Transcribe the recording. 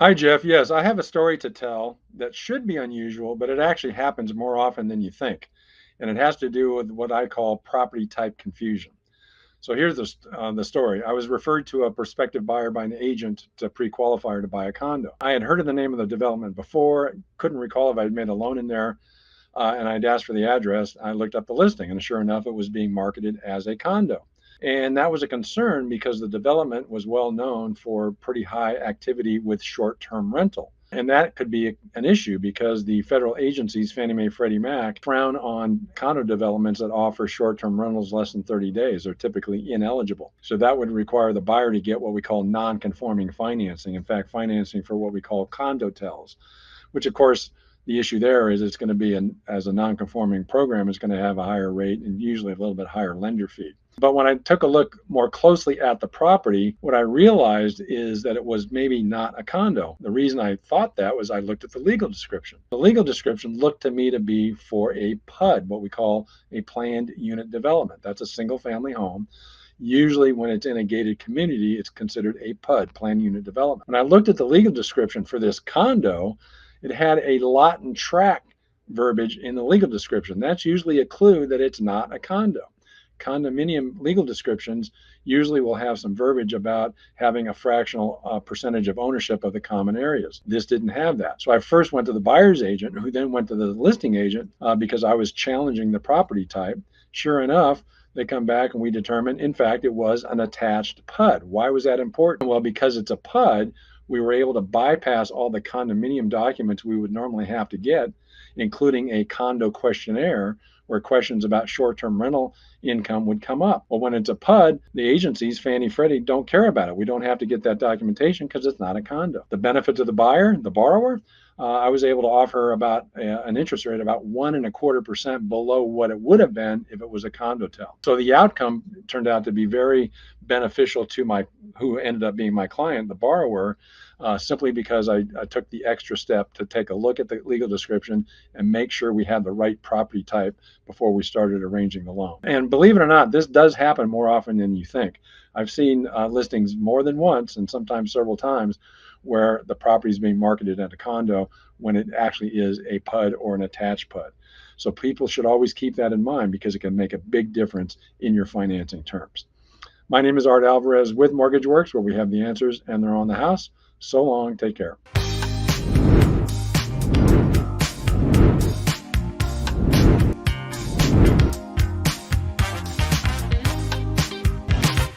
Hi, Jeff. Yes, I have a story to tell that should be unusual, but it actually happens more often than you think. And it has to do with what I call property type confusion. So here's the story. I was referred to a prospective buyer by an agent to pre-qualify her to buy a condo. I had heard of the name of the development before, couldn't recall if I'd made a loan in there, and I'd asked for the address. I looked up the listing, and sure enough, it was being marketed as a condo. And that was a concern because the development was well known for pretty high activity with short term rental. And that could be an issue because the federal agencies, Fannie Mae, Freddie Mac, frown on condo developments that offer short term rentals less than 30 days. They're typically ineligible. So that would require the buyer to get what we call non conforming financing. In fact, financing for what we call condotels, which of course the issue there is it's going to be as a non-conforming program, it's going to have a higher rate and usually a little bit higher lender fee. But when I took a look more closely at the property, what I realized is that it was maybe not a condo. The reason I thought that was I looked at the legal description. The legal description looked to me to be for a PUD, what we call a planned unit development. That's a single family home. Usually when it's in a gated community, it's considered a PUD, planned unit development. When I looked at the legal description for this condo, it had a lot and tract verbiage in the legal description. That's usually a clue that it's not a condo. Condominium legal descriptions usually will have some verbiage about having a fractional percentage of ownership of the common areas. This didn't have that. So I first went to the buyer's agent, who then went to the listing agent because I was challenging the property type. Sure enough, they come back and we determined, in fact, it was an attached PUD. Why was that important? Well, because it's a PUD, we were able to bypass all the condominium documents we would normally have to get, including a condo questionnaire where questions about short-term rental income would come up. Well, when it's a PUD, the agencies, Fannie, Freddie, don't care about it. We don't have to get that documentation because it's not a condo. The benefit to the buyer, the borrower, I was able to offer about an interest rate about 1.25% below what it would have been if it was a condotel. So the outcome turned out to be very beneficial to who ended up being my client, the borrower, simply because I took the extra step to take a look at the legal description and make sure we had the right property type before we started arranging the loan. And believe it or not, this does happen more often than you think. I've seen listings more than once and sometimes several times where the property is being marketed as a condo when it actually is a PUD or an attached PUD. So people should always keep that in mind because it can make a big difference in your financing terms. My name is Art Alvarez with Mortgage Works, where we have the answers and they're on the house. So long, take care.